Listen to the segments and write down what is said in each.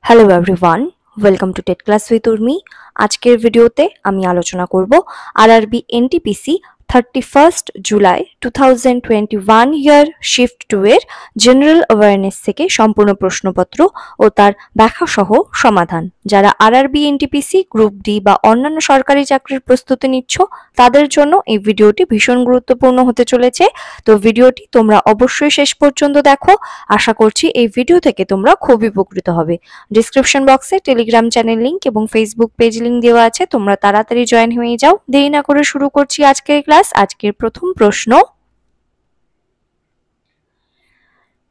Hello everyone, welcome to TET class with Urmi. আজকের ভিডিওতে আমি আলোচনা করব আরআরবি এনটিপিসি 31 জুলাই 2021 ইয়ার শিফট 2 এর জেনারেল অ্যাওয়ারনেস থেকে সম্পূর্ণ প্রশ্নপত্র ও তার ব্যাখ্যা সহ সমাধান। যারা আরআরবি এনটিপিসি গ্রুপ ডি বা অন্যান্য সরকারি চাকরির প্রস্তুতি নিচ্ছ তাদের জন্য এই ভিডিওটি ভীষণ গুরুত্বপূর্ণ হতে চলেছে। তো ভিডিওটি তোমরা অবশ্যই শেষ পর্যন্ত দেখো। আশা করছি এই ভিডিও থেকে তোমরা খুবই উপকৃত হবে। ডিসক্রিপশন বক্সে টেলিগ্রাম চ্যানেল লিংক এবং ফেসবুক পেজ লিংক দেওয়া আছে, তোমরা তাড়াতাড়ি জয়েন হয়ে যাও। দেরি না করে শুরু করছি আজকের ক্লাস। আজকের প্রথম প্রশ্ন,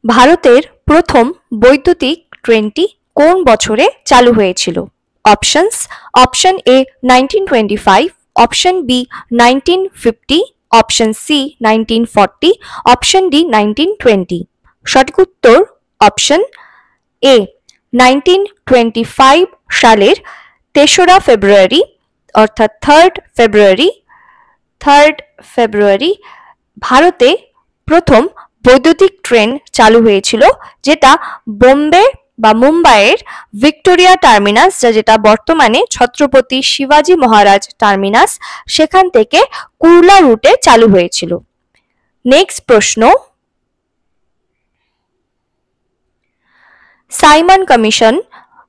ভারতের প্রথম বৈদ্যুতিক ট্রেনটি কোন বছরে চালু হয়েছিল? Options: option A 1925, option B 1950, option C 1940, option D 1920। সঠিক উত্তর অপশন এ 1925 সালের 3রা ফেব্রুয়ারি অর্থাৎ 3rd ফেব্রুয়ারি ভারতে প্রথম বৈদ্যুতিক ট্রেন চালু হয়েছিল, যেটা বোম্বে বা মুম্বাইয়ের ভিক্টোরিয়া টার্মিনাস, যেটা বর্তমানে ছত্রপতি শিবাজি মহারাজ টার্মিনাস, সেখান থেকে কুর্লা রুটে চালু হয়েছিল। নেক্সট প্রশ্ন, সাইমন কমিশন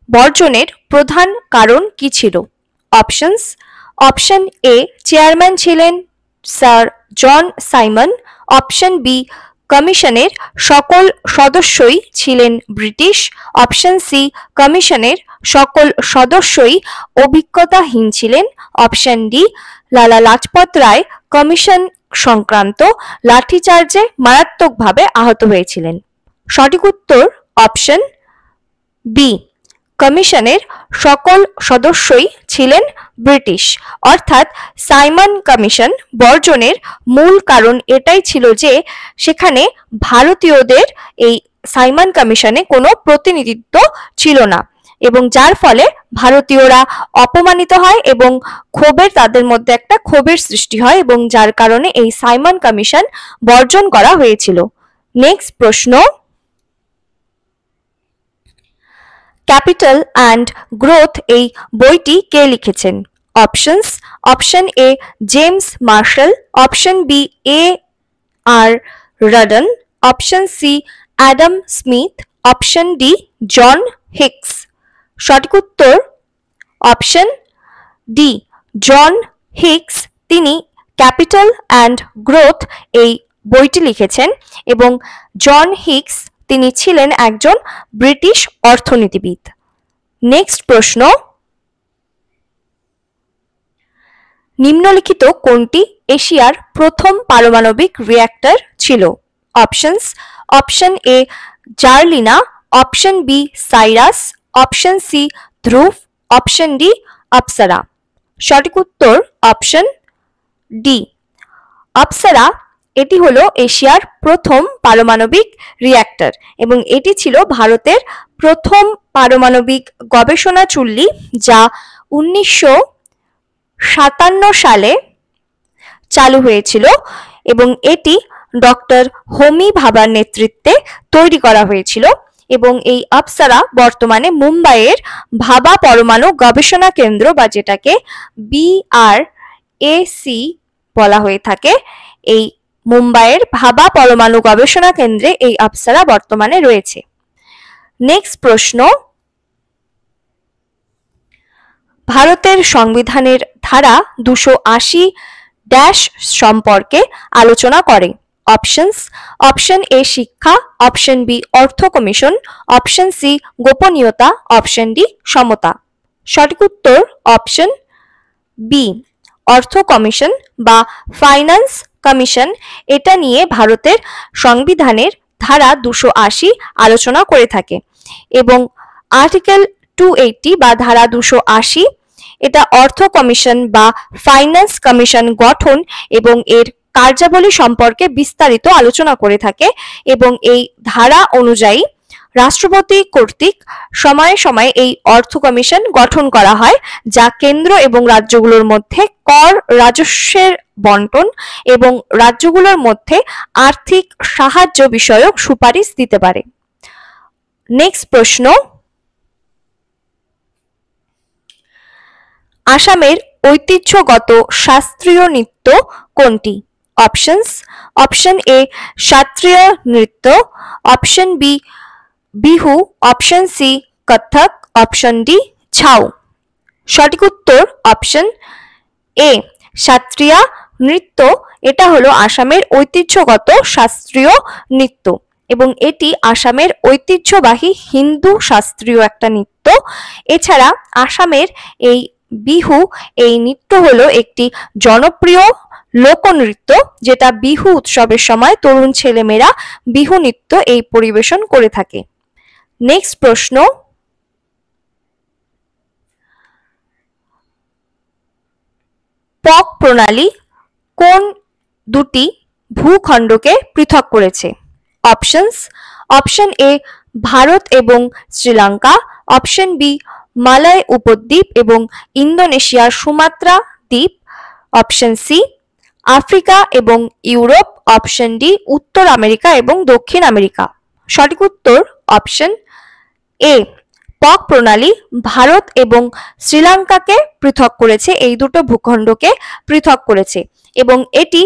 বর্জনের প্রধান কারণ কি ছিল? অপশনস: অপশন এ চেয়ারম্যান ছিলেন sir John Simon, option B কমিশনের সকল সদস্যই ছিলেন ব্রিটিশ, অপশন সি কমিশনের সকল সদস্যই অভিজ্ঞতাহীন ছিলেন, অপশন ডি লালা লাজপত রায় কমিশন সংক্রান্ত লাঠিচার্জে মারাত্মকভাবে আহত হয়েছিলেন। সঠিক উত্তর অপশন বি, কমিশনের সকল সদস্যই ছিলেন ব্রিটিশ। অর্থাৎ সাইমন কমিশন বর্জনের মূল কারণ এটাই ছিল যে সেখানে ভারতীয়দের এই সাইমন কমিশনে কোনো প্রতিনিধিত্ব ছিল না, এবং যার ফলে ভারতীয়রা অপমানিত হয় এবং তাদের মধ্যে একটা ক্ষোভের সৃষ্টি হয়, এবং যার কারণে এই সাইমন কমিশন বর্জন করা হয়েছিল। নেক্সট প্রশ্ন, ক্যাপিটাল অ্যান্ড গ্রোথ এই বইটি কে লিখেছেন? Options: option A James Marshall, option B A R Rodan, option C Adam Smith, option D John Hicks. সঠিক উত্তর অপশন ডি জন হিক্স। তিনি ক্যাপিটাল অ্যান্ড গ্রোথ এই বইটি লিখেছেন, এবং জন হিক্স তিনি ছিলেন একজন ব্রিটিশ অর্থনীতিবিদ। নেক্সট প্রশ্ন, নিম্নলিখিত কোনটি এশিয়ার প্রথম পারমাণবিক রিঅ্যাক্টর ছিল? Options: option A ZERLINA, option B CIRUS, option C Dhruva, option D Apsara. সঠিক উত্তর অপশন ডি অপ্সরা। এটি হলো এশিয়ার প্রথম পারমাণবিক রিঅ্যাক্টর, এবং এটি ছিল ভারতের প্রথম পারমাণবিক গবেষণা চুল্লি, যা 1957 সালে চালু হয়েছিল, এবং এটি ডক্টর হোমি ভাবার নেতৃত্বে তৈরি করা হয়েছিল। এবং এই অপ্সরা বর্তমানে মুম্বাইয়ের ভাবা পরমাণু গবেষণা কেন্দ্র, বা যেটাকে BRAC বলা হয়ে থাকে, এই মুম্বাইয়ের ভাবা পরমাণু গবেষণা কেন্দ্রে এই অপ্সরা বর্তমানে রয়েছে। নেক্সট প্রশ্ন, ভারতের সংবিধানের ধারা 280 সম্পর্কে আলোচনা করে। অপশনস: অপশন এ শিক্ষা, অপশন বি অর্থ কমিশন, অপশন সি গোপনীয়তা, অপশন ডি সমতা। সঠিক উত্তর অপশন বি অর্থ কমিশন বা ফাইন্যান্স কমিশন। এটা নিয়ে ভারতের সংবিধানের ধারা 280 আলোচনা করে থাকে, এবং আর্টিকেল 280 বা ধারা 280 এটা অর্থ কমিশন বা ফাইন্যান্স কমিশন গঠন এবং এর কার্যাবলী সম্পর্কে বিস্তারিত আলোচনা করে থাকে, এবং এই ধারা অনুযায়ী রাষ্ট্রপতি কর্তৃক সময়ে সময়ে এই অর্থ কমিশন গঠন করা হয়, যা কেন্দ্র এবং রাজ্যগুলোর মধ্যে কর রাজস্বের বন্টন এবং রাজ্যগুলোর মধ্যে আর্থিক সাহায্য বিষয়ক সুপারিশ দিতে পারে। নেক্সট প্রশ্ন, আসামের ঐতিহ্যগত শাস্ত্রীয় নৃত্য কোনটি? অপশনস: অপশন এ শাস্ত্রীয় নৃত্য, option B Bihu, option C Kathak, option D Chhau. সঠিক উত্তর অপশন এ শাস্ত্রীয় নৃত্য। এটা হলো আসামের ঐতিহ্যগত শাস্ত্রীয় নৃত্য এবং এটি আসামের ঐতিহ্যবাহী হিন্দু শাস্ত্রীয় একটা নৃত্য। এছাড়া আসামের এই বিহু, এই নৃত্য হলো একটি জনপ্রিয় লোকনৃত্য যেটা বিহু উৎসবের সময় তরুণ ছেলেমেয়েরা বিহু নৃত্য এই পরিবেশন করে থাকে। নেক্সট প্রশ্ন, পক প্রণালী কোন দুটি ভূখণ্ডকে পৃথক করেছে? অপশনস: অপশন এ ভারত এবং শ্রীলঙ্কা, অপশন বি মালয় উপদ্বীপ এবং ইন্দোনেশিয়ার সুমাত্রা দ্বীপ, অপশন সি আফ্রিকা এবং ইউরোপ, অপশন ডি উত্তর আমেরিকা এবং দক্ষিণ আমেরিকা। সঠিক উত্তর অপশন এ পক প্রণালী ভারত এবং শ্রীলঙ্কাকে পৃথক করেছে, এই দুটো ভূখণ্ডকে পৃথক করেছে এবং এটি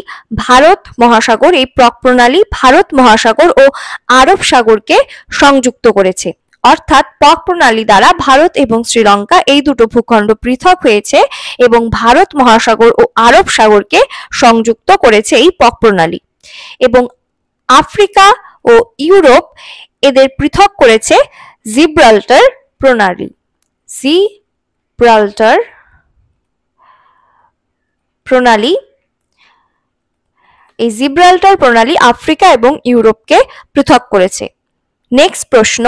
ভারত মহাসাগর, এই পক প্রণালী ভারত মহাসাগর ও আরব সাগরকে সংযুক্ত করেছে। অর্থাৎ পক প্রণালী দ্বারা ভারত এবং শ্রীলঙ্কা এই দুটো ভূখণ্ড পৃথক হয়েছে এবং ভারত মহাসাগর ও আরব সাগরকে সংযুক্ত করেছে এই পক প্রণালী। এবং আফ্রিকা ও ইউরোপ এদের পৃথক করেছে জিব্রাল্টার প্রণালী। জিব্রাল্টার প্রণালী, এই জিব্রাল্টার প্রণালী আফ্রিকা এবং ইউরোপকে পৃথক করেছে। নেক্সট প্রশ্ন,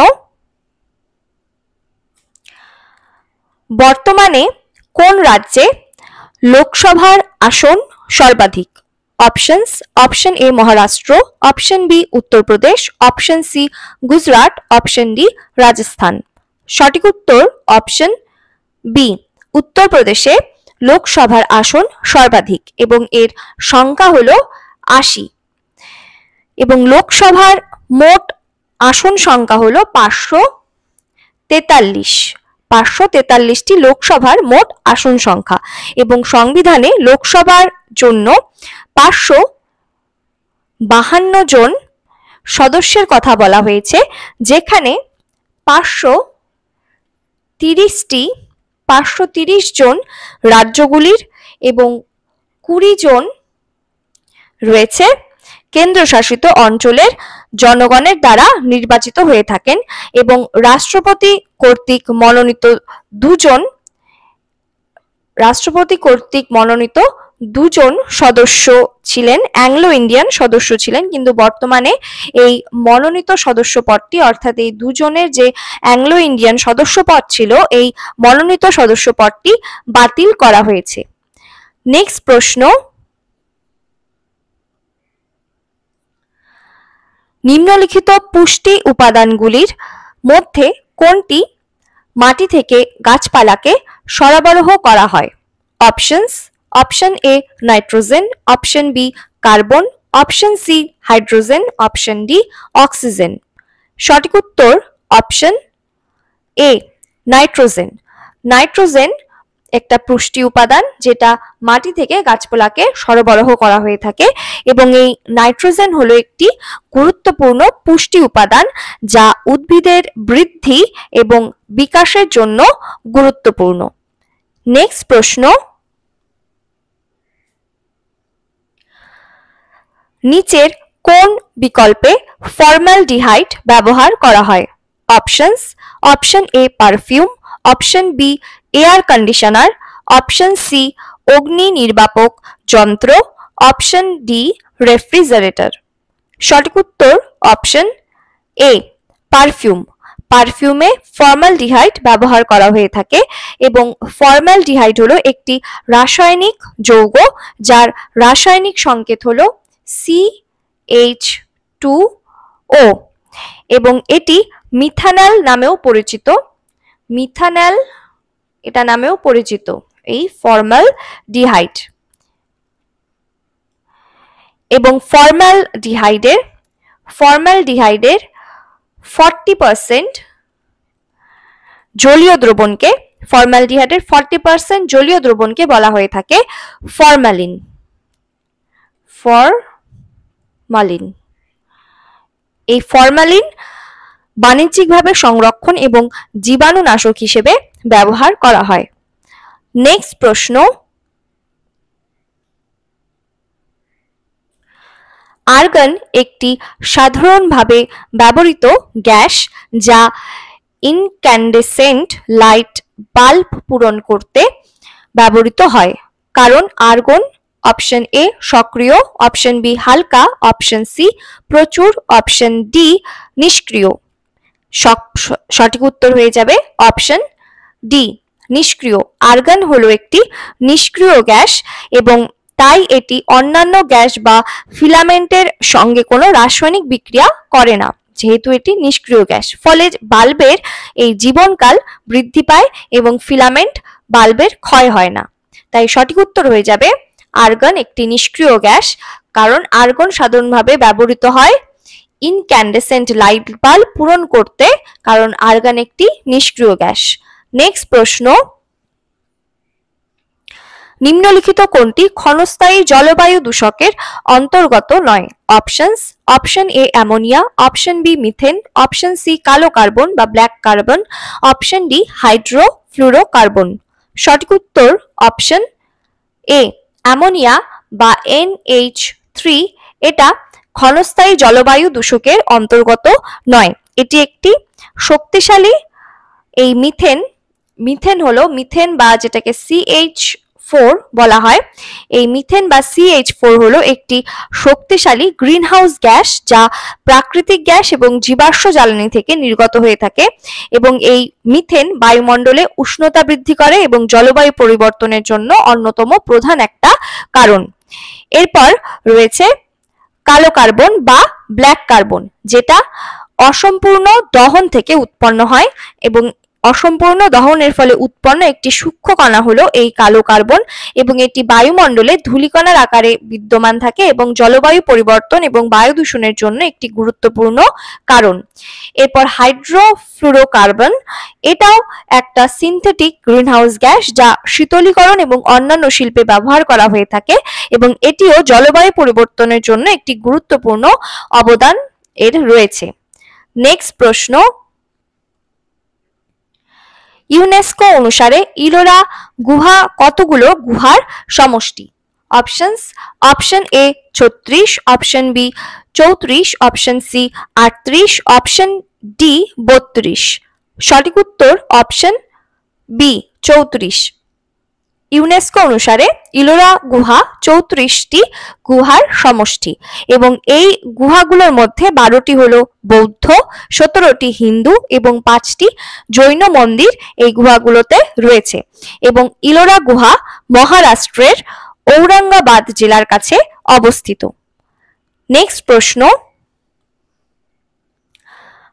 বর্তমানে কোন রাজ্যে লোকসভার আসন সর্বাধিক? Options: option A Maharashtra, option B Uttar Pradesh, option C Gujarat, option D Rajasthan. সঠিক উত্তর অপশন বি উত্তরপ্রদেশে লোকসভার আসন সর্বাধিক এবং এর সংখ্যা হলো ৮০ এবং লোকসভার মোট আসন সংখ্যা হলো ৫৪৩টি লোকসভার মোট আসন সংখ্যা এবং সংবিধানে লোকসভার জন্য ৫৫২ জন সদস্যের কথা বলা হয়েছে, যেখানে ৫৩০ জন রাজ্যগুলির এবং ২০ জন রয়েছে কেন্দ্রশাসিত অঞ্চলের জনগণের দ্বারা নির্বাচিত হয়ে থাকেন এবং রাষ্ট্রপতি কর্তৃক মনোনীত দুজন সদস্য ছিলেন, অ্যাংলো ইন্ডিয়ান সদস্য ছিলেন, কিন্তু বর্তমানে এই মনোনীত সদস্য পদটি অর্থাৎ এই দুজনের যে অ্যাংলো ইন্ডিয়ান সদস্য পদ ছিল, এই মনোনীত সদস্য পদটি বাতিল করা হয়েছে। নেক্সট প্রশ্ন, নিম্নলিখিত পুষ্টি উপাদানগুলির মধ্যে কোনটি মাটি থেকে গাছপালাকে সরবরাহ করা হয়? Options: option A nitrogen, option B carbon, option C hydrogen, option D oxygen. সঠিক উত্তর অপশন এ নাইট্রোজেন। নাইট্রোজেন একটা পুষ্টি উপাদান যেটা মাটি থেকে গাছপালাকে সরবরাহ করা হয়ে থাকে এবং এই নাইট্রোজেন হলো একটি গুরুত্বপূর্ণ পুষ্টি উপাদান যা উদ্ভিদের বৃদ্ধি এবং বিকাশের জন্য গুরুত্বপূর্ণ। নেক্সট প্রশ্ন, নিচের কোন বিকল্পে ফর্মালডিহাইড ব্যবহার করা হয়? Options: option A perfume, option B air conditioner, option C অগ্নি নির্বাপক যন্ত্র, অপশন ডি রেফ্রিজারেটর। সঠিক উত্তর অপশন এ পারফিউম। পারফিউমে ফর্মালডিহাইড ব্যবহার করা হয়ে থাকে এবং ফর্মালডিহাইড হলো একটি রাসায়নিক যৌগ যার রাসায়নিক সংকেত হলো CH2O এবং এটি মিথানল নামেও পরিচিত। এই ফর্মালডিহাইড এবং ফর্মালডিহাইডের 40% জলীয় দ্রবণকে ফর্মালডিহাইডের 40% জলীয় দ্রবণকে বলা হয়ে থাকে ফরমালিন। ফরমালিন, এই ফরমালিন বাণিজ্যিকভাবে সংরক্ষণ এবং জীবাণুনাশক হিসেবে ব্যবহার করা হয়। নেক্সট প্রশ্ন, আর্গন একটি সাধারণভাবে ব্যবহৃত গ্যাস যা ইনক্যান্ডেসেন্ট লাইট বাল্ব পূরণ করতে ব্যবহৃত হয়। কারণ আর্গন অপশন এ সক্রিয়, অপশন বি হালকা, অপশন সি প্রচুর, অপশন ডি নিষ্ক্রিয়। সঠিক উত্তর হয়ে যাবে অপশন ডি নিষ্ক্রিয়। আর্গন হলো একটি নিষ্ক্রিয় গ্যাস এবং তাই এটি অন্যান্য গ্যাস বা ফিলামেন্টের সঙ্গে কোনো রাসায়নিক বিক্রিয়া করে না, যেহেতু এটি নিষ্ক্রিয় গ্যাস। ফলে বাল্বের এই জীবনকাল বৃদ্ধি পায় এবং ফিলামেন্ট বাল্বের ক্ষয় হয় না। তাই সঠিক উত্তর হয়ে যাবে আর্গন একটি নিষ্ক্রিয় গ্যাস, কারণ আর্গন সাধারণভাবে ব্যবহৃত হয় ইনক্যান্ডেসেন্ট লাইট বাল্ব পূরণ করতে, কারণ আর্গন একটি নিষ্ক্রিয় গ্যাস। নেক্সট প্রশ্ন, নিম্নলিখিত কোনটি ক্ষণস্থায়ী জলবায়ু দূষকের অন্তর্গত নয়? Options, option A ammonia, option B methane, option C কালো কার্বন বা black carbon, option D hydrofluorocarbon. সঠিক উত্তর অপশন এ অ্যামোনিয়া বা NH3। এটা ক্ষণস্থায়ী জলবায়ু দূষকের অন্তর্গত নয়। এটি একটি শক্তিশালী, এই মিথেন হলো মিথেন বা যেটাকে CH4 বলা হয়, এই মিথেন বা CH4 হলো একটি শক্তিশালী গ্রিনহাউস গ্যাস যা প্রাকৃতিক গ্যাস এবং জীবাশ্ম জ্বালানি থেকে নির্গত হয়ে থাকে এবং এই মিথেন বায়ুমণ্ডলে উষ্ণতা বৃদ্ধি করে এবং জলবায়ু পরিবর্তনের জন্য অন্যতম প্রধান একটা কারণ। এরপর রয়েছে কালো কার্বন বা ব্ল্যাক কার্বন, যেটা অসম্পূর্ণ দহন থেকে উৎপন্ন হয় এবং অসম্পূর্ণ দহনের ফলে উৎপন্ন একটি সূক্ষ্ম কণা হলো এই কালো কার্বন এবং এটি বায়ুমণ্ডলে ধূলিকণার আকারে বিদ্যমান থাকে এবং জলবায়ু পরিবর্তন এবং বায়ু দূষণের জন্য একটি গুরুত্বপূর্ণ কারণ। এরপর হাইড্রোফ্লুরোকার্বন, এটাও একটা সিনথেটিক গ্রিনহাউস গ্যাস যা শীতলীকরণ এবং অন্যান্য শিল্পে ব্যবহার করা হয়ে থাকে এবং এটিও জলবায়ু পরিবর্তনের জন্য একটি গুরুত্বপূর্ণ অবদান এর রয়েছে। নেক্সট প্রশ্ন, ইউনেস্কো অনুসারে ইলোরা গুহা কতগুলো গুহার সমষ্টি? Options, option A 36, option B 34, option C 38, option D 32। সঠিক উত্তর অপশন বি 34। ইউনেস্কো অনুসারে ইলোরা গুহা 34টি গুহার সমষ্টি এবং এই গুহাগুলোর মধ্যে 12টি হলো বৌদ্ধ, 17টি হিন্দু এবং 5টি জৈন মন্দির এই গুহাগুলোতে রয়েছে এবং ইলোরা গুহা মহারাষ্ট্রের ঔরঙ্গাবাদ জেলার কাছে অবস্থিত। নেক্সট প্রশ্ন,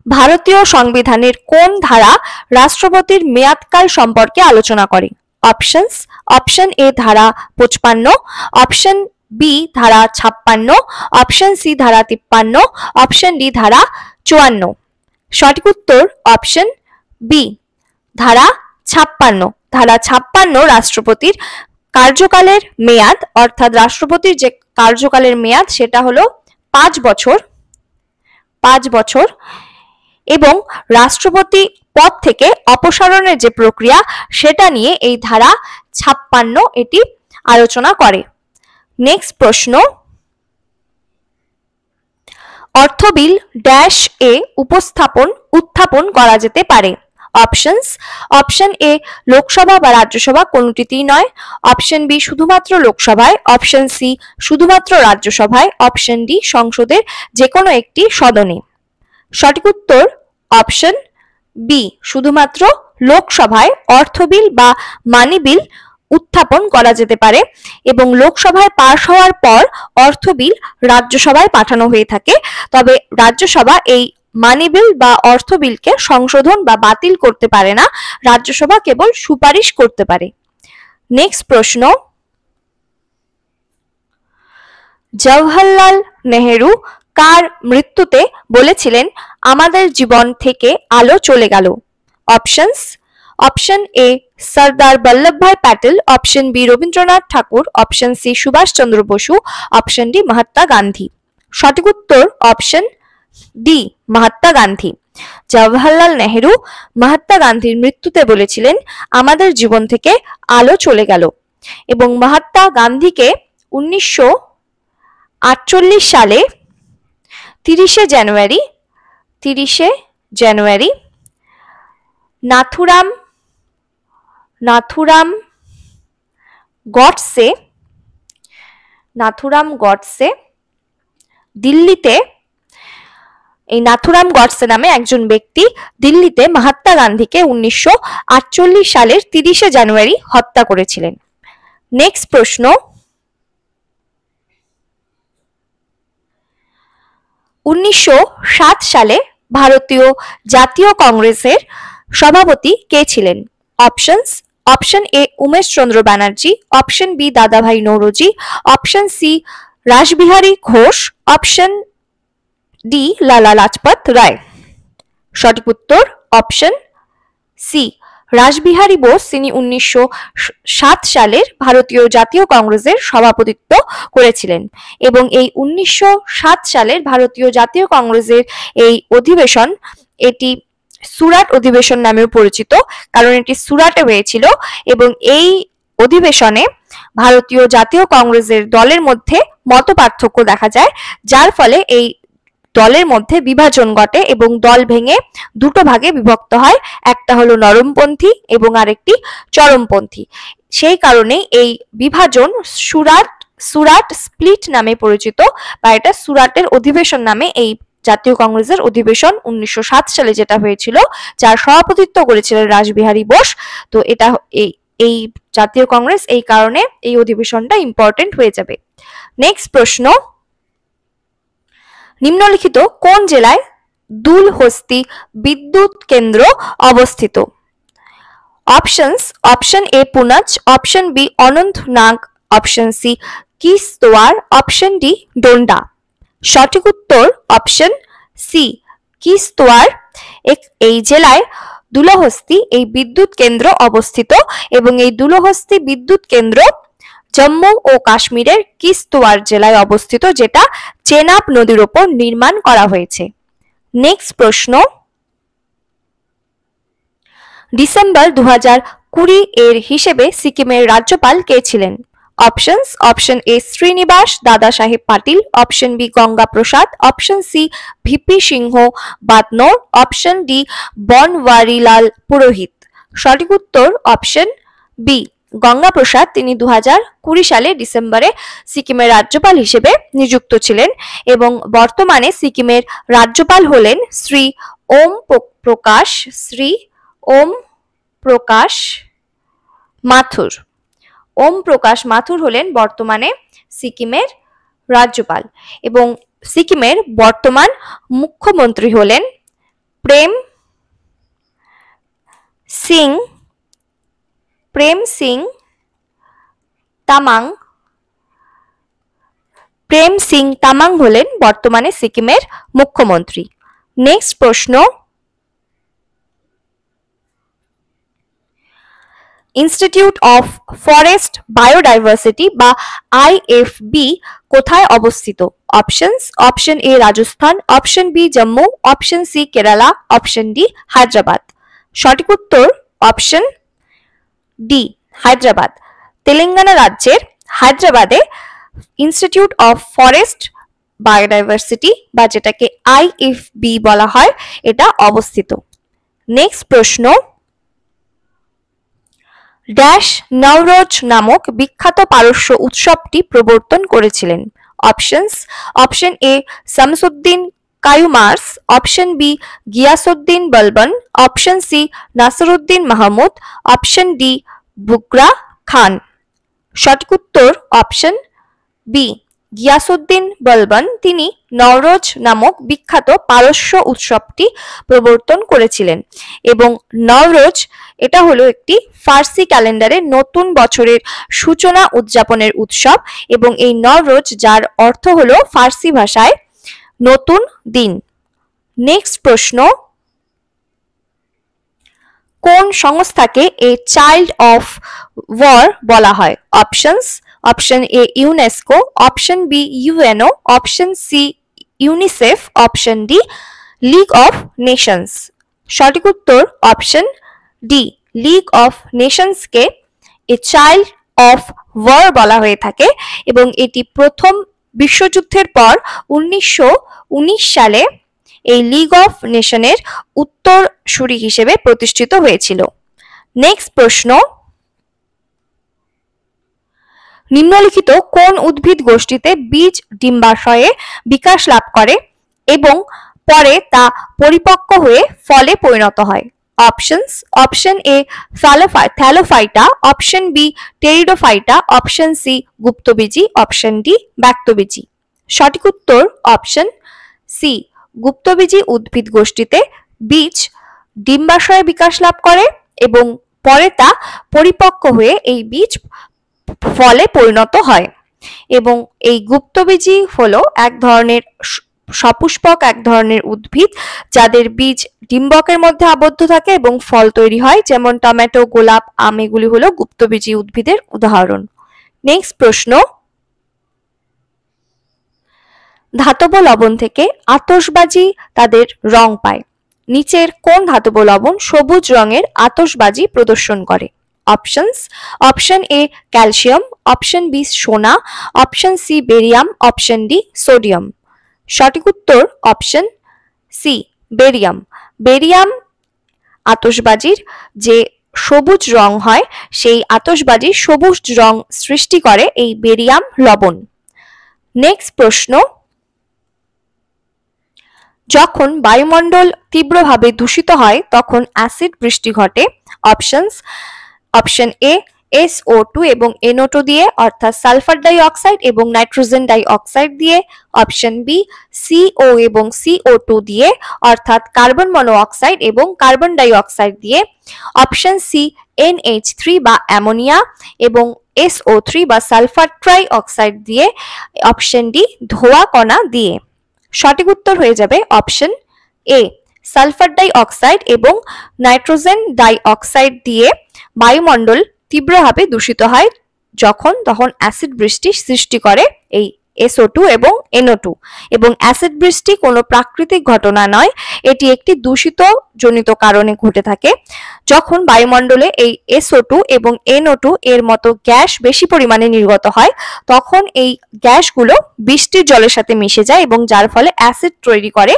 ভারতীয় সংবিধানের কোন ধারা রাষ্ট্রপতির মেয়াদকাল সম্পর্কে আলোচনা করে? অপশনস, অপশন এ ধারা 55, অপশন বি ধারা 56, অপশন সি ধারা 53, অপশন ডি ধারা 54। সঠিক উত্তর অপশন বি ধারা 56। ধারা 56 রাষ্ট্রপতির কার্যকালের মেয়াদ, অর্থাৎ রাষ্ট্রপতির যে কার্যকালের মেয়াদ সেটা হলো 5 বছর এবং রাষ্ট্রপতি পদ থেকে অপসারণের যে প্রক্রিয়া সেটা নিয়ে এই ধারা 56 এটি আলোচনা করে। নেক্সট প্রশ্ন, অর্থ বিল ড্যাশ এ উত্থাপন করা যেতে পারে? অপশনস, অপশন এ লোকসভা বা রাজ্যসভা কোনটিতেই নয়, অপশন বি শুধুমাত্র লোকসভায়, অপশন সি শুধুমাত্র রাজ্যসভায়, অপশন ডি সংসদের যে কোনো একটি সদনে। সঠিক উত্তর অপশন বি শুধুমাত্র লোকসভায় অর্থ বিল বা মানি বিল উত্থাপন করা যেতে পারে এবং লোকসভায় পাশ হওয়ার পর অর্থ বিল রাজ্যসভায় পাঠানো হয়ে থাকে। তবে রাজ্যসভা এই মানি বিল বা অর্থ বিলকে সংশোধন বা বাতিল করতে পারে না, রাজ্যসভা কেবল সুপারিশ করতে পারে। নেক্সট প্রশ্ন, জওহরলাল নেহেরু কার মৃত্যুতে বলেছিলেন আমাদের জীবন থেকে আলো চলে গেল? Options, option A Sardar Vallabhbhai Patel, option B Rabindranath Thakur, option C Subhas Chandra Bose, option D Mahatma Gandhi. সঠিক উত্তর অপশন ডি মহাত্মা গান্ধী। জওহরলাল নেহেরু মহাত্মা গান্ধীর মৃত্যুতে বলেছিলেন, আমাদের জীবন থেকে আলো চলে গেল। এবং মহাত্মা গান্ধীকে 1948 সালে 30শে জানুয়ারি নাথুরাম গডসে দিল্লিতে, এই নাথুরাম গডসে নামে একজন ব্যক্তি দিল্লিতে মহাত্মা গান্ধীকে 1948 সালের 30শে জানুয়ারি হত্যা করেছিলেন। নেক্সট প্রশ্ন, 1907 সালে ভারতীয় জাতীয় কংগ্রেসের সভাপতি কে ছিলেন? Option A Womesh Chandra Banerjee, option B Dadabhai Naoroji, option C Rashbehari Ghosh, option D Lala Lajpat রায়। সঠিক উত্তর অপশন সি রাসবিহারী বোস। তিনি 1907 সালের ভারতীয় জাতীয় কংগ্রেসের সভাপতিত্ব করেছিলেন এবং এই 1907 সালের ভারতীয় জাতীয় কংগ্রেসের এই অধিবেশন, এটি সুরাট অধিবেশন নামেও পরিচিত, কারণ এটি সুরাটে হয়েছিল এবং এই অধিবেশনে ভারতীয় জাতীয় কংগ্রেসের দলের মধ্যে মতপার্থক্য দেখা যায়, যার ফলে এই দলের মধ্যে বিভাজন ঘটে এবং দল ভেঙে দুটো ভাগে বিভক্ত হয়, একটা হলো নরমপন্থী এবং আরেকটি চরমপন্থী। সেই কারণে এই বিভাজন সুরাট স্প্লিট নামে পরিচিত, বা এটা সুরাটের অধিবেশন নামে এই জাতীয় কংগ্রেসের অধিবেশন 1907 সালে যেটা হয়েছিল, যার সভাপতিত্ব করেছিলেন রাসবিহারী বোস। তো এটা এই জাতীয় কংগ্রেস, এই কারণে এই অধিবেশনটা ইম্পর্টেন্ট হয়ে যাবে। নেক্সট প্রশ্ন, নিম্নলিখিত কোন জেলায় দুলহস্তি বিদ্যুৎ কেন্দ্র অবস্থিত? Option A Poonch, option B Anantnag, option C Kishtwar, option D ডোন্ডা। সঠিক উত্তর অপশন সি কিস্তোয়ার। এই জেলায় দুলহস্তি এই বিদ্যুৎ কেন্দ্র অবস্থিত এবং এই দুলহস্তি বিদ্যুৎ কেন্দ্র জম্মু ও কাশ্মীরের কিস্তোয়ার জেলায় অবস্থিত, যেটা চেনাব নদীর ওপর নির্মাণ করা হয়েছে। নেক্সট প্রশ্ন, ডিসেম্বর 2020 এর হিসেবে সিকিমের রাজ্যপাল কে ছিলেন? অপশন এ শ্রীনিবাস দাদা সাহেব পাটিল, অপশন বি গঙ্গা প্রসাদ, অপশন সি ভিপি সিংহ বাদনোর, অপশন ডি বনওয়ারিলাল পুরোহিত। সঠিক উত্তর অপশন বি গঙ্গা প্রসাদ। তিনি 2020 সালে ডিসেম্বরে সিকিমের রাজ্যপাল হিসেবে নিযুক্ত ছিলেন এবং বর্তমানে সিকিমের রাজ্যপাল হলেন শ্রী ওম প্রকাশ মাথুর হলেন বর্তমানে সিকিমের রাজ্যপাল এবং সিকিমের বর্তমান মুখ্যমন্ত্রী হলেন প্রেম সিং তামাং হলেন বর্তমানে সিকিমের মুখ্যমন্ত্রী। নেক্সট প্রশ্ন, ইনস্টিটিউট অফ ফরেস্ট বায়োডাইভার্সিটি বা IFB কোথায় অবস্থিত? Option A Rajasthan, option B Jammu, option C Kerala, option D Hyderabad. সঠিক উত্তর অপশন ডি হায়দ্রাবাদ। তেলেঙ্গানা রাজ্যের হায়দ্রাবাদে ইনস্টিটিউট অফ ফরেস্ট বায়োডাইভার্সিটি বা যেটাকে IFB বলা হয়, এটা অবস্থিত। নেক্সট প্রশ্ন, ড্যাশ নওরোজ নামক বিখ্যাত পারস্য উৎসবটি প্রবর্তন করেছিলেন? Option A Shamsuddin Kayumars, option B Ghiyasuddin Balban, option C Nasiruddin Mahmud, option D Bughra Khan. সঠিক উত্তর অপশন বি গিয়াসউদ্দিন বলবন। তিনি নওরোজ নামক বিখ্যাত পারস্য উৎসবটি প্রবর্তন করেছিলেন এবং নওরোজ এটা হলো একটি ফার্সি ক্যালেন্ডারের নতুন বছরের সূচনা উদযাপনের উৎসব এবং এই নওরোজ, যার অর্থ হলো ফার্সি ভাষায় নতুন দিন। নেক্সট প্রশ্ন, কোন সংস্থাকে এ চাইল্ড অফ ওয়ার বলা হয়? Options: option A UNESCO, option B UNO, option C UNICEF, option D league of nations. সঠিক উত্তর অপশন ডি, লিগ অফ নেশনসকে এ চাইল্ড অফ ওয়ার বলা হয়ে থাকে এবং এটি প্রথম বিশ্বযুদ্ধের পর 1919 সালে এই লিগ অফ নেশনের উত্তরসূরি হিসেবে প্রতিষ্ঠিত হয়েছিল। নেক্সট প্রশ্ন: নিম্নলিখিত কোন উদ্ভিদ গোষ্ঠীতে বীজ ডিম্বাশয়ে বিকাশ লাভ করে এবং পরে তা পরিপক্ক হয়ে ফলে পরিণত হয়? Options: option A thallophyta, option B pteridophyta, option C গুপ্তবীজী, অপশন ডি ব্যক্তবীজী। সঠিক উত্তর অপশন সি, গুপ্তবীজী উদ্ভিদ গোষ্ঠীতে বীজ ডিম্বাশয়ে বিকাশ লাভ করে এবং পরে তা পরিপক্ক হয়ে এই বীজ ফলে পরিণত হয়। এবং এই গুপ্তবীজী হলো এক ধরনের সপুষ্পক এক ধরনের উদ্ভিদ যাদের বীজ ডিম্বকের মধ্যে আবদ্ধ থাকে এবং ফল তৈরি হয়, যেমন টমেটো, গোলাপ, আম এগুলি হলো গুপ্তবীজী উদ্ভিদের উদাহরণ। নেক্সট প্রশ্ন: ধাতব লবণ থেকে আতশবাজি তাদের রং পায়। নিচের কোন ধাতব লবণ সবুজ রঙের আতশবাজি প্রদর্শন করে? Options: option A calcium, option B সোনা, option C barium, option D sodium. সঠিক উত্তর অপশন সি বেরিয়াম। বেরিয়াম আতশবাজির যে সবুজ রং হয় সেই আতশবাজির সবুজ রং সৃষ্টি করে এই বেরিয়াম লবণ। নেক্সট প্রশ্ন: যখন বায়ুমণ্ডল তীব্রভাবে দূষিত হয় তখন অ্যাসিড বৃষ্টি ঘটে। অপশনস: অপশন এ SO2 এবং NO2 দিয়ে অর্থাৎ সালফার ডাই অক্সাইড এবং নাইট্রোজেন ডাই অক্সাইড দিয়ে, অপশন বি CO এবং CO2 দিয়ে অর্থাৎ কার্বন মনো অক্সাইড এবং কার্বন ডাই অক্সাইড দিয়ে, অপশন সি NH3 বা অ্যামোনিয়া এবং SO3 বা সালফার ট্রাই অক্সাইড দিয়ে, অপশন ডি ধোঁয়া কণা দিয়ে। সঠিক উত্তর হয়ে যাবে option A, sulphur dioxide এবং নাইট্রোজেন ডাই অক্সাইড দিয়ে বায়ুমণ্ডল তীব্রভাবে দূষিত হয় তখন অ্যাসিড বৃষ্টি সৃষ্টি করে এই SO2 এবং NO2। এবং অ্যাসিড বৃষ্টি কোনো প্রাকৃতিক ঘটনা নয়, এটি একটি দূষিত জনিত কারণে ঘটে থাকে। যখন বায়ুমণ্ডলে এই SO2 এবং NO2 এর মতো গ্যাস বেশি পরিমাণে নির্গত হয় তখন এই গ্যাসগুলো বৃষ্টির জলের সাথে মিশে যায় এবং যার ফলে অ্যাসিড তৈরি করে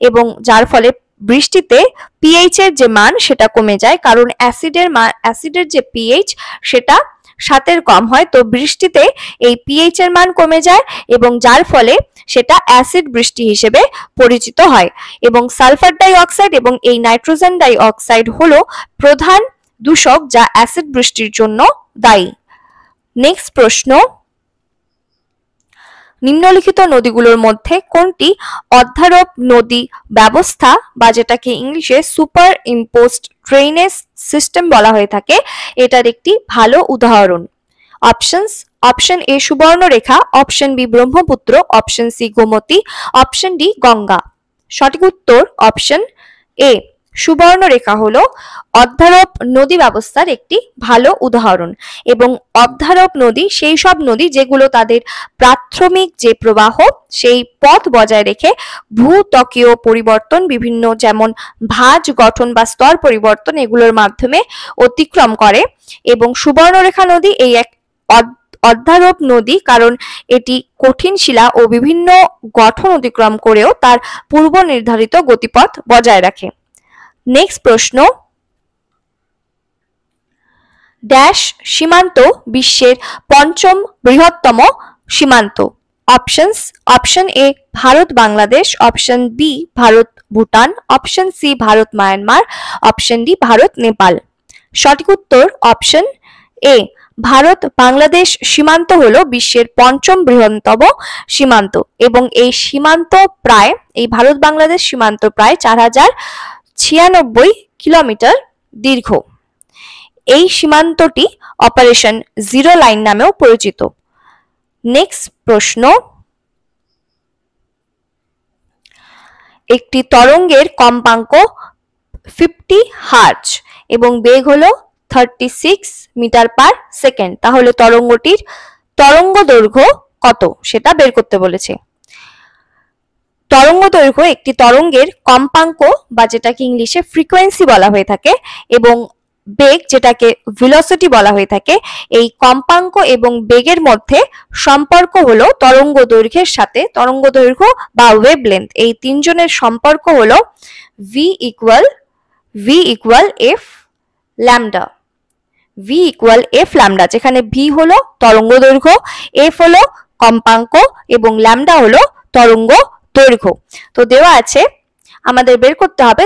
এবং যার ফলে বৃষ্টিতে পিএইচ এর যে মান সেটা কমে যায়, কারণ অ্যাসিডের যে পিএইচ সেটা 7 কম হয়, তো বৃষ্টিতে এই পিএইচ এর মান কমে যায় এবং যার ফলে সেটা অ্যাসিড বৃষ্টি হিসেবে পরিচিত হয়। এবং সালফার ডাই অক্সাইড এবং এই নাইট্রোজেন ডাই অক্সাইড হলো প্রধান দূষক যা অ্যাসিড বৃষ্টির জন্য দায়ী। নেক্সট প্রশ্ন: নিম্নলিখিত নদীগুলোর মধ্যে কোনটি অধ্যারোপ নদী ব্যবস্থা বা যেটাকে ইংলিশে সুপার ইম্পোজড ড্রেনেজ সিস্টেম বলা হয়ে থাকে এটার একটি ভালো উদাহরণ? Options: option A Subarnarekha, option B Brahmaputra, option C Gomti, option D Ganga. সঠিক উত্তর অপশন এ, সুবর্ণরেখা হলো অধ্যারোপ নদী ব্যবস্থার একটি ভালো উদাহরণ। এবং অধ্যারোপ নদী সেই সব নদী যেগুলো তাদের প্রাথমিক যে প্রবাহ সেই পথ বজায় রেখে ভূত্বকীয় পরিবর্তন বিভিন্ন যেমন ভাঁজ গঠন বা স্তর পরিবর্তন এগুলোর মাধ্যমে অতিক্রম করে। এবং সুবর্ণরেখা নদী এই এক অধ্যারোপ নদী, কারণ এটি কঠিন শিলা ও বিভিন্ন গঠন অতিক্রম করেও তার পূর্ব নির্ধারিত গতিপথ বজায় রাখে। নেক্সট প্রশ্ন: ড্যাশ সীমান্ত বিশ্বের পঞ্চম বৃহত্তম সীমান্ত? Options: option A Bharat Bangladesh, option B Bharat Bhutan, option C Bharat Myanmar, option D Bharat Nepal. সঠিক উত্তর অপশন এ, ভারত বাংলাদেশ সীমান্ত হলো বিশ্বের পঞ্চম বৃহত্তম সীমান্ত এবং এই ভারত বাংলাদেশ সীমান্ত প্রায় 4096 কিলোমিটার দীর্ঘ। এই সীমান্তটি অপারেশন জিরো লাইন নামেও পরিচিত। নেক্সট প্রশ্ন: একটি তরঙ্গের কম্পাঙ্ক 50 হার্জ এবং বেগ হলো 36 মিটার পার সেকেন্ড। তাহলে তরঙ্গটির তরঙ্গ দৈর্ঘ্য কত সেটা বের করতে বলেছে। তরঙ্গ দৈর্ঘ্য একটি তরঙ্গের কম্পাঙ্ক বা যেটাকে ইংলিশে ফ্রিকোয়েন্সি বলা হয়ে থাকে এবং বেগ যেটাকে ভেলোসিটি বলা হয়ে থাকে, এই কম্পাঙ্ক এবং বেগের মধ্যে সম্পর্ক হলো তরঙ্গ দৈর্ঘ্যের সাথে তরঙ্গ দৈর্ঘ্য বা ওয়েভলেন্থ, এই তিনজনের সম্পর্ক হলো v equal f lambda. v equal f lambda, যেখানে v হলো তরঙ্গ দৈর্ঘ্য, f হলো কম্পাঙ্ক এবং ল্যামডা হলো তরঙ্গ দৈর্ঘ্য। তো দেওয়া আছে, আমাদের বের করতে হবে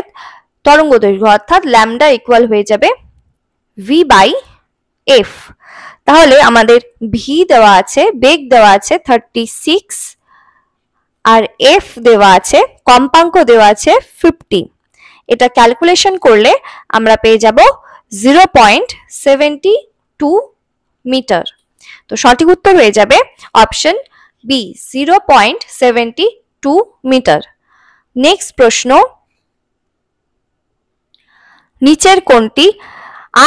তরঙ্গ দৈর্ঘ্য, অর্থাৎ ল্যামডা ইকুয়াল হয়ে যাবে v বাই f। তাহলে আমাদের v দেওয়া আছে, বেগ দেওয়া আছে 36 আর f দেওয়া আছে, কম্পাঙ্ক দেওয়া আছে 50। এটা ক্যালকুলেশন করলে আমরা পেয়ে যাব 0.72 মিটার। তো সঠিক উত্তর হয়ে যাবে অপশন বি, 0.72 মিটার। নেক্সট প্রশ্ন, নিচের কোনটি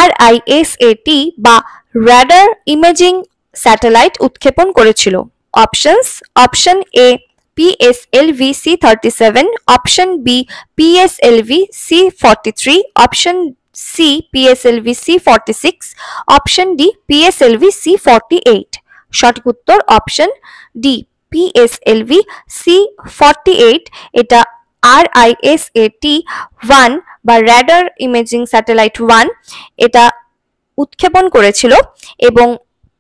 RISAT বা রাডার ইমেজিং স্যাটেলাইট উৎক্ষেপণ করেছিল? Options, option A PSLV C-37, option B PSLV C-43, option C PSLV C-46, option D PSLV C-48। সঠিক উত্তর অপশন ডি PSLV C-48। এটা RISAT-1 বা রাডার ইমেজিং স্যাটেলাইট 1 এটা উৎক্ষেপণ করেছিল এবং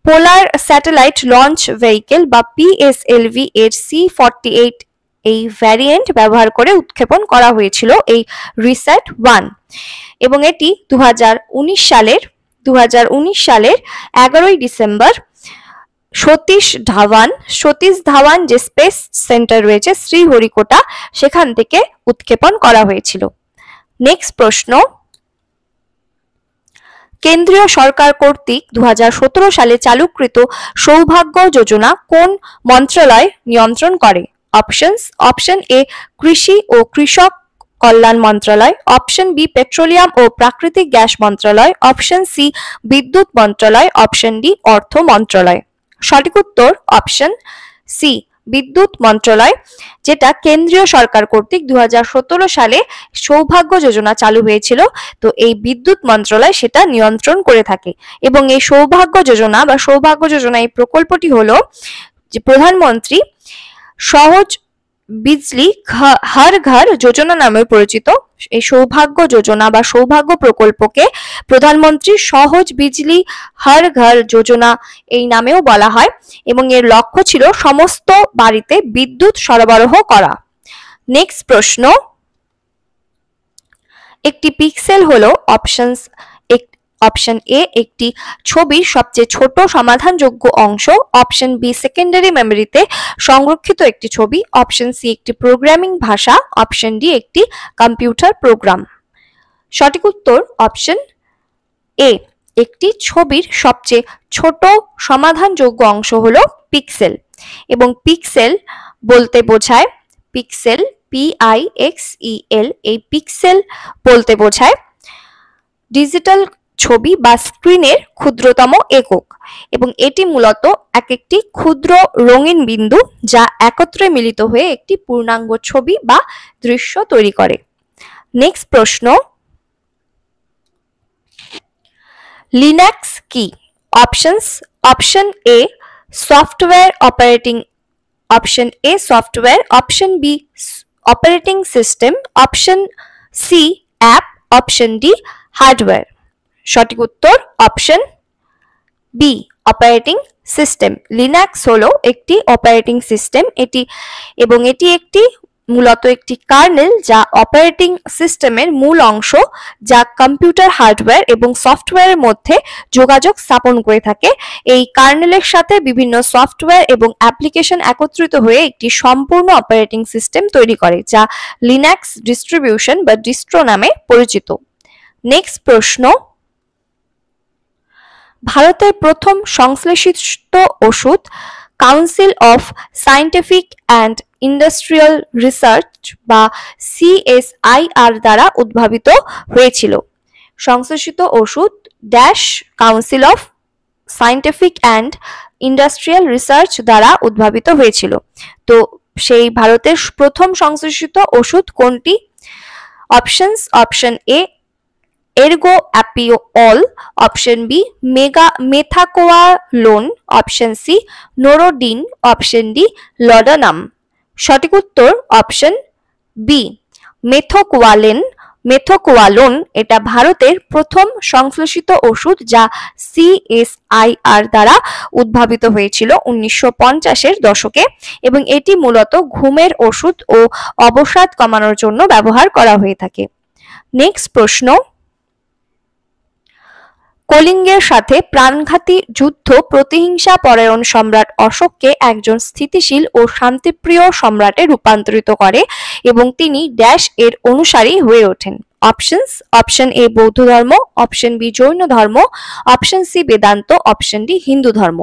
পোলার স্যাটেলাইট লঞ্চ ভেহিকেল বা PSLV এর C-48 এই ভ্যারিয়েন্ট ব্যবহার করে উৎক্ষেপণ করা হয়েছিল এই রিস্যাট 1 এবং এটি 2019 সালের 11 ডিসেম্বর সতীশ ধাওয়ান যে স্পেস সেন্টার রয়েছে শ্রীহরিকোটা, সেখান থেকে উৎক্ষেপণ করা হয়েছিল। নেক্সট প্রশ্ন, কেন্দ্রীয় সরকার কর্তৃক 2017 সালে চালুকৃত সৌভাগ্য যোজনা কোন মন্ত্রণালয় নিয়ন্ত্রণ করে? অপশনস, অপশন এ কৃষি ও কৃষক কল্যাণ মন্ত্রণালয়, অপশন বি পেট্রোলিয়াম ও প্রাকৃতিক গ্যাস মন্ত্রণালয়, অপশন সি বিদ্যুৎ মন্ত্রণালয়, অপশন ডি অর্থ মন্ত্রণালয়। সঠিক উত্তর অপশন সি বিদ্যুৎ মন্ত্রণালয়, যেটা কেন্দ্রীয় সরকার কর্তৃক 2017 সালে সৌভাগ্য যোজনা চালু হয়েছিল। তো এই বিদ্যুৎ মন্ত্রণালয় সেটা নিয়ন্ত্রণ করে থাকে এবং এই সৌভাগ্য যোজনা এই প্রকল্পটি হলো যে প্রধানমন্ত্রী সহজ বিজলি হর ঘর যোজনা নামে পরিচিত। এই সৌভাগ্য যোজনা বা সৌভাগ্য প্রকল্পকে প্রধানমন্ত্রী সহজ বিজলি হর ঘর যোজনা এই নামেও বলা হয় এবং এর লক্ষ্য ছিল সমস্ত বাড়িতে বিদ্যুৎ সরবরাহ করা। নেক্সট প্রশ্ন, একটি পিক্সেল হলো অপশন এ একটি ছবির সবচেয়ে ছোট সমাধানযোগ্য অংশ, অপশন বি সেকেন্ডারি মেমোরিতে সংরক্ষিত একটি ছবি, অপশন সি একটি প্রোগ্রামিং ভাষা, অপশন ডি একটি কম্পিউটার প্রোগ্রাম। সঠিক উত্তর অপশন এ, একটি ছবির সবচেয়ে ছোট সমাধানযোগ্য অংশ হলো পিক্সেল এবং পিক্সেল বলতে বোঝায় পিক্সেল PIXEL, এই পিক্সেল বলতে বোঝায় ডিজিটাল ছবি বা স্ক্রিনের ক্ষুদ্রতম একক এবং এটি মূলত একটি ক্ষুদ্র রঙিন বিন্দু যা একত্রে মিলিত হয়ে একটি পূর্ণাঙ্গ ছবি বা দৃশ্য তৈরি করে। নেক্সট প্রশ্ন, লিনাক্স কি? Options, option A software operating, option A software, option B operating system, option C app, option D hardware. সঠিক উত্তর option B operating system. Linux হলো একটি অপারেটিং সিস্টেম, এটি একটি মূলত একটি কার্নেল যা অপারেটিং সিস্টেমের মূল অংশ, যা কম্পিউটার হার্ডওয়্যার এবং সফটওয়্যারের মধ্যে যোগাযোগ স্থাপন করে থাকে। এই কার্নেলের সাথে বিভিন্ন সফটওয়্যার এবং অ্যাপ্লিকেশন একত্রিত হয়ে একটি সম্পূর্ণ অপারেটিং সিস্টেম তৈরি করে, যা লিনাক্স ডিস্ট্রিবিউশন বা ডিস্ট্রো নামে পরিচিত। নেক্সট প্রশ্ন, ভারতের প্রথম সংশ্লেষিত ওষুধ council of scientific and industrial research বা CSIR দ্বারা উদ্ভাবিত হয়েছিল। সংশ্লেষিত ওষুধ dash council of scientific and industrial research দ্বারা উদ্ভাবিত হয়েছিল। তো সেই ভারতের প্রথম সংশ্লেষিত ওষুধ কোনটি? Options: option A ergoapiol, option B methaqualone, option C norodin, option D laudanum. সঠিক উত্তর অপশন বি মেথোকোয়ালোন। এটা ভারতের প্রথম সংশ্লেষিত ওষুধ যা CSIR দ্বারা উদ্ভাবিত হয়েছিল 1950-এর দশকে এবং এটি মূলত ঘুমের ওষুধ ও অবসাদ কমানোর জন্য ব্যবহার করা হয়ে থাকে। নেক্সট প্রশ্ন, কলিঙ্গের সাথে প্রাণঘাতী যুদ্ধ প্রতিহিংসা পরায়ণ সম্রাট অশোককে একজন স্থিতিশীল ও শান্তিপ্রিয় সম্রাটে রূপান্তরিত করে এবং তিনি ড্যাশ এর অনুসারী হয়ে ওঠেন। অপশনস: অপশন এ বৌদ্ধ ধর্ম, অপশন বি জৈন ধর্ম, option C Vedanta, option D Hindu ধর্ম।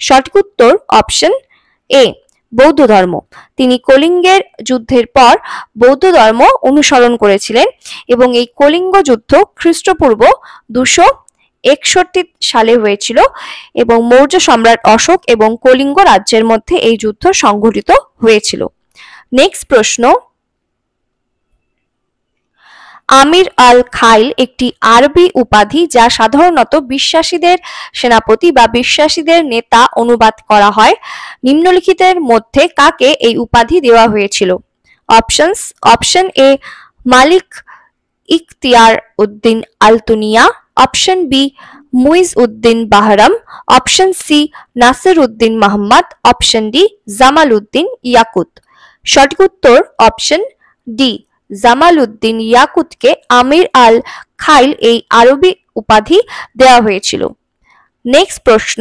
সঠিক উত্তর অপশন এ বৌদ্ধ ধর্ম। তিনি কলিঙ্গের যুদ্ধের পর বৌদ্ধ ধর্ম অনুসরণ করেছিলেন এবং এই কলিঙ্গ যুদ্ধ খ্রিস্টপূর্ব 261 সালে হয়েছিল এবং মৌর্য সম্রাট অশোক এবং কলিঙ্গ রাজ্যের মধ্যে এই যুদ্ধ সংঘটিত হয়েছিল। নেক্সট প্রশ্ন, আমির আল খাইল একটি আরবি উপাধি যা সাধারণত বিশ্বাসীদের সেনাপতি বা বিশ্বাসীদের নেতা অনুবাদ করা হয়। নিম্নলিখিতের মধ্যে কাকে এই উপাধি দেওয়া হয়েছিল? Options: option A Malik Ikhtiyar Uddin Altunia, option B Muiz Uddin Bahram, option C Nasir Uddin Mohammad, option D Jamal Uddin Yakut. সঠিক উত্তর অপশন ডি জামাল উদ্দিন ইয়াকুতকে আমির আল খাইল এই আরবি উপাধি দেওয়া হয়েছিল। নেক্সট প্রশ্ন,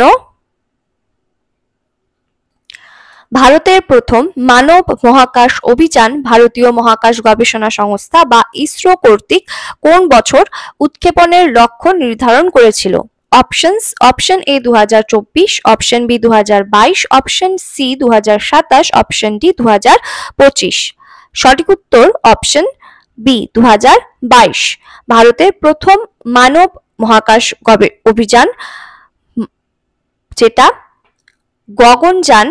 ভারতের প্রথম মানব মহাকাশ অভিযান ভারতীয় মহাকাশ গবেষণা সংস্থা বা ইসরো কর্তৃক কোন বছর উৎক্ষেপণের লক্ষ্য নির্ধারণ করেছিল? Options: option A 2024, option B 2022, option C 2027, option D 2025। সঠিক উত্তর অপশন বি 2022। ভারতের প্রথম মানব মহাকাশ অভিযান যেটা গগনযান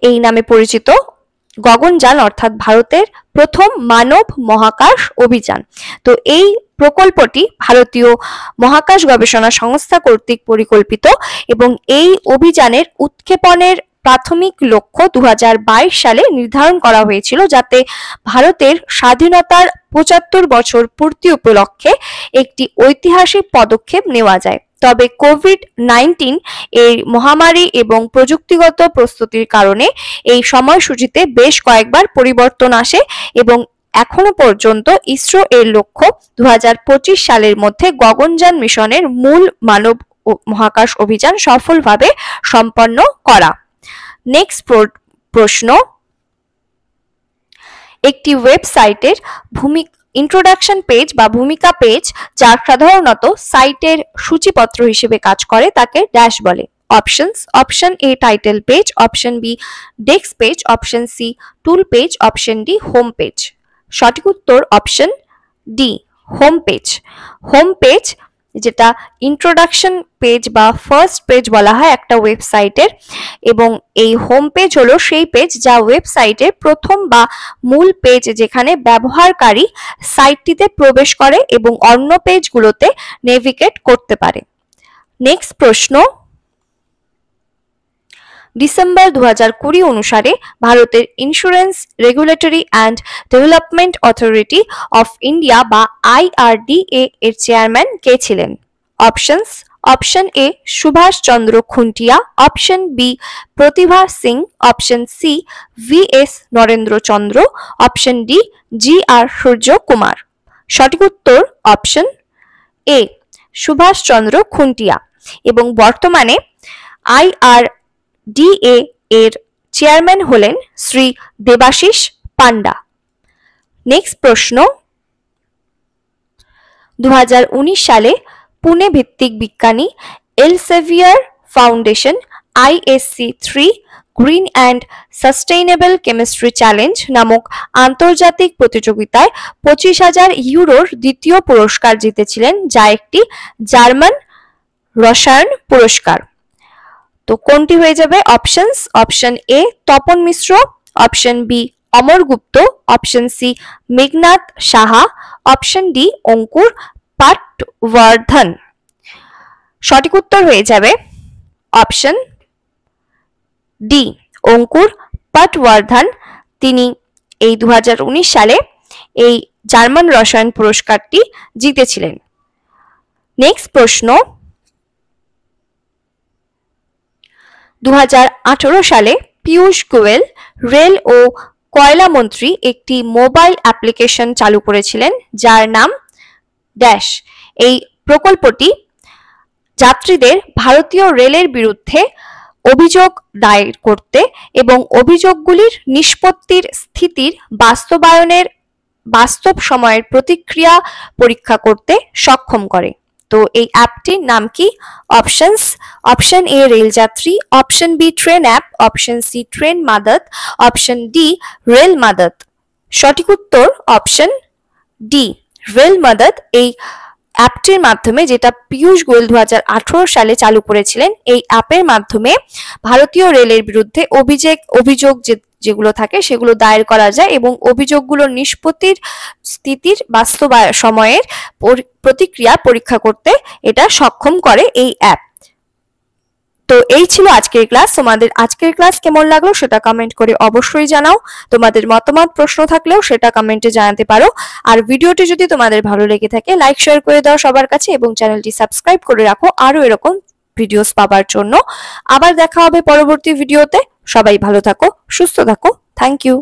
এই নামে পরিচিত, গগনযান অর্থাৎ ভারতের প্রথম মানব মহাকাশ অভিযান। তো এই প্রকল্পটি ভারতীয় মহাকাশ গবেষণা সংস্থা কর্তৃক পরিকল্পিত এবং এই অভিযানের উৎক্ষেপণের প্রাথমিক লক্ষ্য 2022 সালে নির্ধারণ করা হয়েছিল যাতে ভারতের স্বাধীনতার 75 বছর পূর্তি উপলক্ষে একটি ঐতিহাসিক পদক্ষেপ নেওয়া যায়। তবে কোভিড-19 এর মহামারী এবং প্রযুক্তিগত প্রস্তুতির কারণে এই সময়সূচিতে বেশ কয়েকবার পরিবর্তন আসে এবং এখনো পর্যন্ত ইসরো এর লক্ষ্য 2025 সালের মধ্যে গগনযান মিশনের মূল মানব মহাকাশ অভিযান সফলভাবে সম্পন্ন করা। নেক্সট প্রশ্ন, একটি ওয়েবসাইটের ইন্ট্রোডাকশন পেজ বা ভূমিকা পেজ যা সাধারণত সাইটের সূচিপত্র হিসেবে কাজ করে তাকে ড্যাশ বলে? Options: option A title page, option B desk page, option C tool page, option D home page. সঠিক উত্তর option D home page. Home page যেটা ইন্ট্রোডাকশন পেজ বা ফার্স্ট পেজ বলা হয় একটা ওয়েবসাইটের, এবং এই হোম পেজ হলো সেই পেজ যা ওয়েবসাইটের প্রথম বা মূল পেজ যেখানে ব্যবহারকারী সাইটটিতে প্রবেশ করে এবং অন্য পেজগুলোতে নেভিগেট করতে পারে। নেক্সট প্রশ্ন, ডিসেম্বর 2020 অনুসারে ভারতের Insurance Regulatory and Development Authority of India বা IRDA এর চেয়ারম্যান কে ছিলেন? Options: option A Subhash Chandra Khuntia, option B Pratibha Singh, option C VS Narendra Chandra, option D GR Surya Kumar. সঠিক উত্তর অপশন এ সুভাষ চন্দ্র খুন্টিয়া এবং বর্তমানে IRDA এর চেয়ারম্যান হলেন শ্রী দেবাশিস পান্ডা। নেক্সট প্রশ্ন, 2019 সালে পুনে ভিত্তিক বিজ্ঞানী Elsevier foundation ISC3 green and sustainable chemistry challenge নামক আন্তর্জাতিক প্রতিযোগিতায় 25,000 ইউরোর দ্বিতীয় পুরস্কার জিতেছিলেন, যা একটি জার্মান রসায়ন পুরস্কার। তো কোনটি হয়ে যাবে? Options: option A Tapan Mishra, option B Amar Gupta, option C Meghnad Saha, option D Ankur Patwardhan. সঠিক উত্তর হয়ে যাবে অপশন ডি অঙ্কুর পাটওয়ার্ধন। তিনি এই 2019 সালে এই জার্মান রসায়ন পুরস্কারটি জিতেছিলেন। নেক্সট প্রশ্ন, 2018 সালে পীয়ূষ গোয়েল রেল ও কয়লা মন্ত্রী একটি মোবাইল অ্যাপ্লিকেশন চালু করেছিলেন যার নাম ড্যাশ। এই প্রকল্পটি যাত্রীদের ভারতীয় রেলের বিরুদ্ধে অভিযোগ দায়ের করতে এবং অভিযোগগুলির নিষ্পত্তির স্থিতির বাস্তবায়নের বাস্তব সময়ের প্রতিক্রিয়া পরীক্ষা করতে সক্ষম করে। তো এই অ্যাপটির নাম কি? Options: option A RailYatri, option B train app, option C train Madad, option D rail Madad. সঠিক উত্তর অপশন ডি রেল মাদত। এই অ্যাপটির মাধ্যমে, যেটা পীয়ূষ গোয়েল 2018 সালে চালু করেছিলেন, এই অ্যাপের মাধ্যমে ভারতীয় রেলের বিরুদ্ধে অভিযোগ যেগুলো থাকে সেগুলো দায়ের করা যায় এবং অভিযোগগুলোর নিষ্পত্তির স্থিতির বাস্তব সময়ের প্রতিক্রিয়া পরীক্ষা করতে এটা সক্ষম করে এই অ্যাপ। তো এই ছিল আজকের ক্লাস। তোমাদের আজকের ক্লাস কেমন লাগলো সেটা কমেন্ট করে অবশ্যই জানাও। তোমাদের মতামত প্রশ্ন থাকলেও সেটা কমেন্টে জানাতে পারো। আর ভিডিওটি যদি তোমাদের ভালো লেগে থাকে লাইক শেয়ার করে দাও সবার কাছে এবং চ্যানেলটি সাবস্ক্রাইব করে রাখো আরো এরকম ভিডিওস পাওয়ার জন্য। আবার দেখা হবে পরবর্তী ভিডিওতে। সবাই ভালো থাকো, সুস্থ থাকো। Thank you.